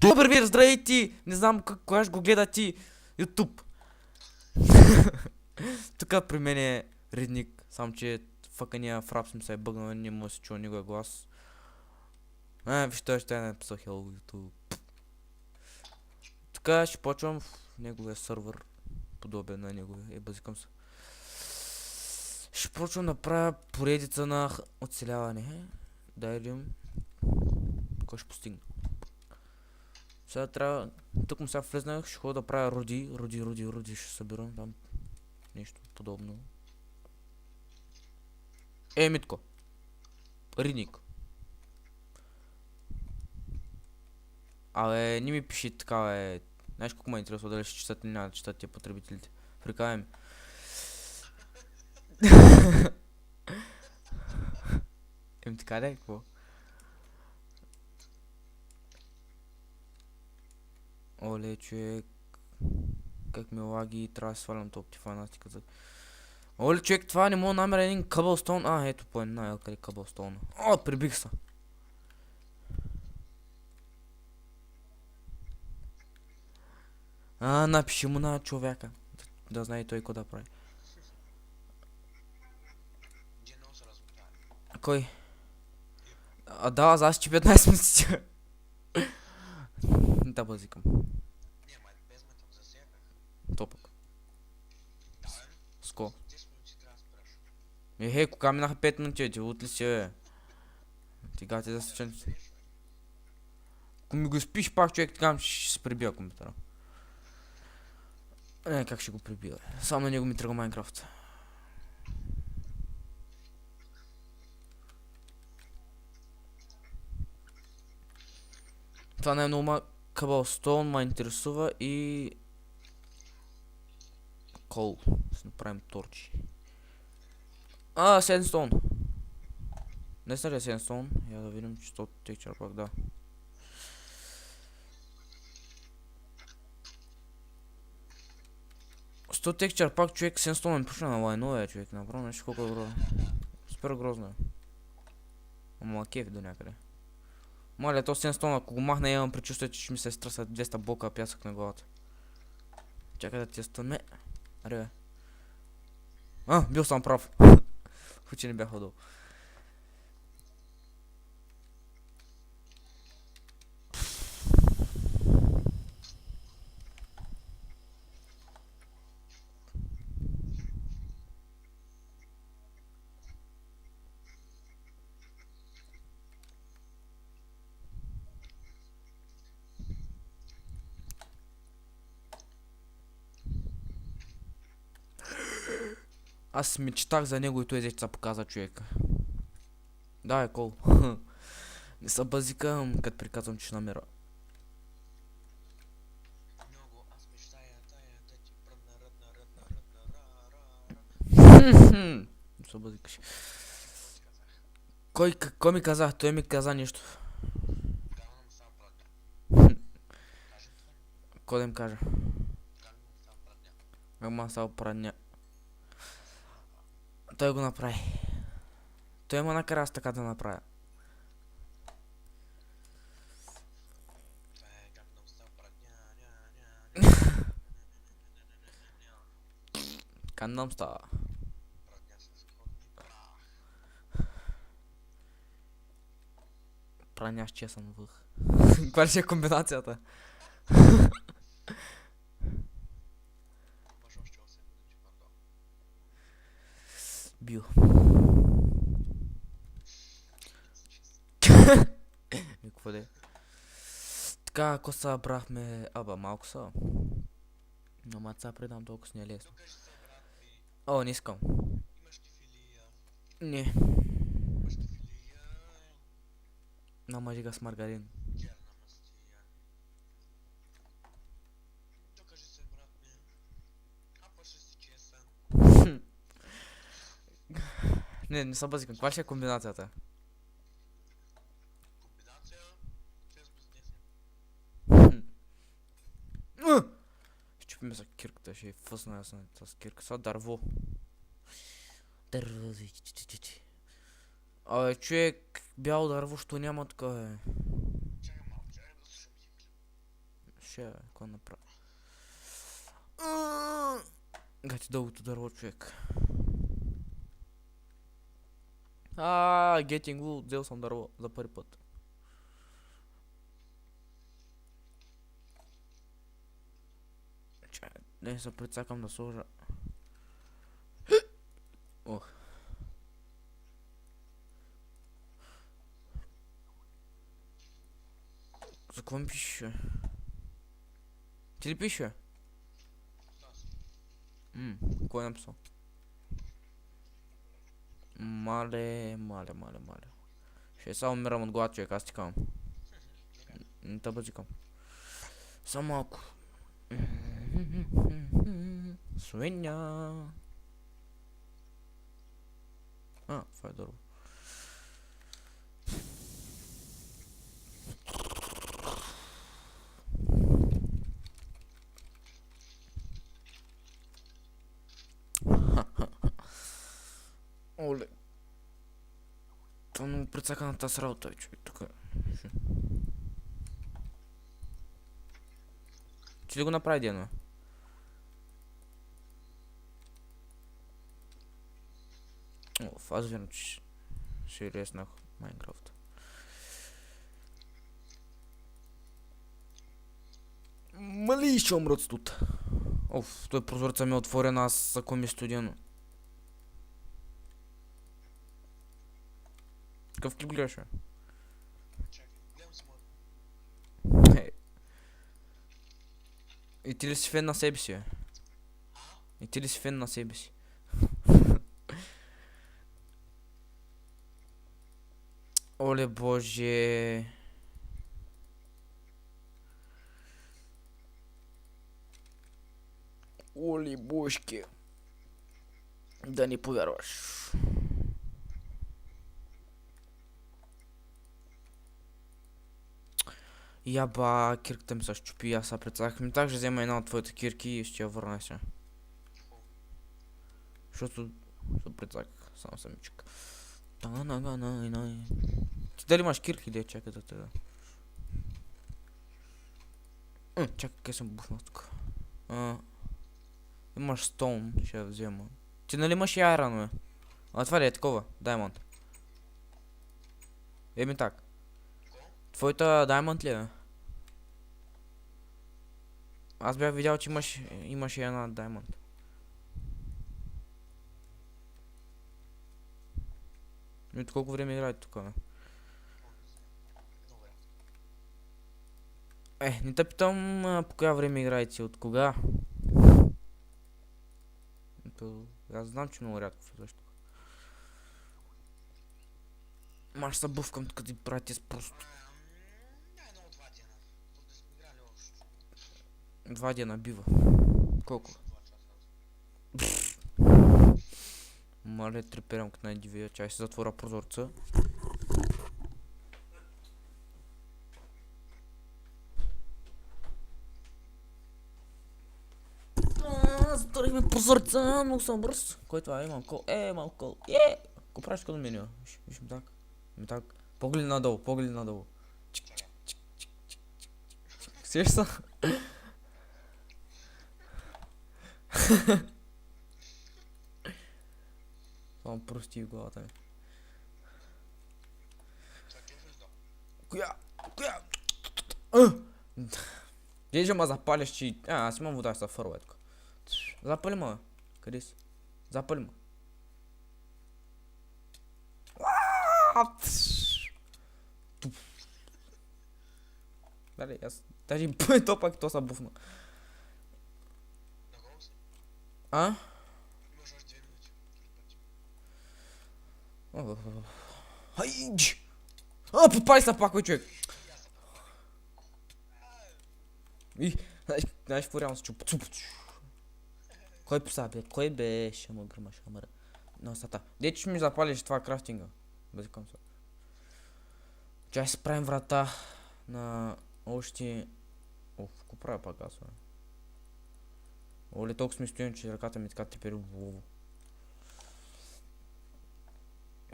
Добър вечер, здравей ти! Не знам кога ще го гледа ти. YouTube. Тук при мен е Редник, само че фъкания фрап съм се е бъгнал, не му се чува никога глас. Виж той ще е написал Hello YouTube. Така ще почвам в неговия сървър, подобен на неговия, базикам се. Ще почвам да правя поредица на оцеляване. Да видим кой ще постигна. Сега трябва, тук му сега влезнах, ще ходя да правя роди, ще събирам там нещо подобно. Митко, Ридник. Абе, не ми пиши така, бе. Знаеш колко ме интересува дали ще четат или няма да четат тия потребителите. Прикавай ми. Така да е, какво? Оле, човек. Как ми лаги, трябва да свалям топ ти фанастика за... Оле, човек, това не мога да намеря един къбълстоун. Ето по една елка ли къбълстоун. Прибих се. Напиши му на човека. Да знае той какво да прави. Кой? Да, аз че 15 минути. Да, базикам. Топък. Ско. Кога минаха 5 минути, ти лут ли си, бе? Тига ти да се чен. Ако ми го изпиш пак, човек, така ще се прибия компютъра. Как ще го прибия? Само на него ми тръгва Майнкрафт. Това най-много Cobblestone ме интересува и... Кол. Ще направим торчи. Sandstone. Не са ли Sandstone? Я да видим, че то текчър пак, да. Сто текчър пак, човек, Sandstone ме пушна на лайнове, човек. Направо нещо колко е грозно. Супер грозно е. Ама кеф до някъде. Моля, то Sandstone, ако го махна, имам предчувствие, че ще ми се стръсат 200 блока пясък на главата. Чакай да тестваме. Аре, бе. Бил съм прав. Хуй, че не бях ходил. Аз мечтах за него и той деца показа човека. Да, е кол. Не са базика, като приказвам, че ще намеря. Не са базикаш. Кой ми каза? Той ми каза нещо. Кой да им кажа? Ама са опрадня. Той го направи. Той има накара аз така да направя. Кандам става. Праняш чесън въх. Каква ще е комбинацията? Бил. Какво де? Така, ако са събрахме... Малко са. Но маца предам толкова не е лесно. Не искам. Не. Намажи ga с маргарин. Не са базикам. Каква ще е комбинацията? Щупи ме за кирката, ще фъсна ясна с кирка. Сега дърво. Дърво. Човек, бяло дърво, що няма така, бе. ще какво направя. Гати дългото дърво, човек. Getting wool, взел съм дърво за първи път. Чай, не се прицакам да сложа. Ох. За какво ми пише? Ти ли пише? Кой е написал? Мале. Ще само умирам от глад, човек, аз ти кам. Не те базикам. Само малко. Свиня. Това е дърво. Оле. Това много прецака на тази работа, човек, тук. Че ли го направи Диана? Аз вярвам, че ще реснах Майнкрафт. Мали ще умрат тут. Той прозореца ми е отворен, аз ако ми е студено. Какъв клип гледаш, бе? Чакай, гледам си моят. И ти ли си фен на себе си, бе? И ти ли си фен на себе си? Оле боже. Оле божки. Да не повярваш. Яба, кирката ми се щупи, аз се прецаках. Ми так ще взема една от твоите кирки и ще я върна сега. Защото се прецаках, само самичък. Ти дали имаш кирки, де чакай да те да. Чакай, къде съм бухнал тук. Имаш стоун, ще я взема. Ти нали имаш и айрон, бе? Това ли е такова? Даймонд. Еми так. Твоята даймонд ли е? Аз бях видял, че имаш и една даймонд. И от колко време играете тук, бе? Не те питам по коя време играете, от кога? Аз знам, че много рядко влизаш тук. Маш се бъвкам тук да правите с просто. Едно 2 дена. Тук да сме играли общо. 2 дена бива. Колко? 2 часа. Мале, треперам като най-дивия. Чай се затворя прозорца. Затворихме прозорца, много съм бърз. Кой това е? Имам кол. Имам кол. Ко правиш като меню? Виж ми так. Погледни надолу. Чик. Сеш са? Това прости в главата ми. Коя? Дежа ма запаляш, че... аз имам вода, ще се фърва тук. Запали ма, бе. Къде си? Запали ма. Дали, аз... Даже им пъй то пак то са буфна. Нагоро си? Имаш още 2 минути. Хайдж! Подпали се пак, кой човек. Знаеш какво реално се чупа? Кой пса, бе? Кой беше? Ама гръмаш, амара. На сата. Де че ми запалиш това крафтинга? Базикам се. Чай се правим врата на още... Ко правя пак аз, бе? Оле, толкова сме стоим, че ръката ми така тепери в.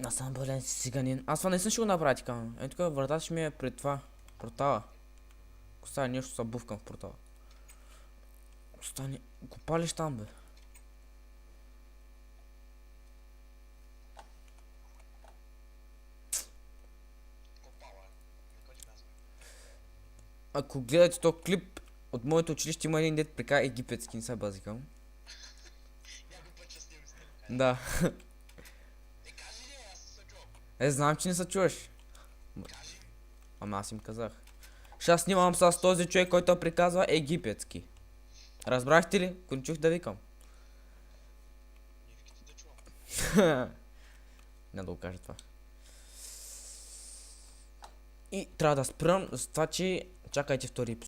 Аз съм болен си циганин. Аз това не съм ще го направя така. Тук вратата ще ми е пред това. Портала. Остане нещо са бувкам в портала. Остане... Го палиш там, бе. Копала. Какво ти казвам? Ако гледате този клип, от моето училище има един дет прика египетски, не са базикам. Някой път ще снимем с него. Да. Кажи ли, аз се чувам. Знам, че не се чуваш. Кажи. Ама аз им казах. Ще аз снимам с този човек, който приказва египетски. Разбрахте ли? Ако не чух да викам. Не викайте да чувам. Не да го кажа това. И трябва да спрям с това, че чакайте втори епизод.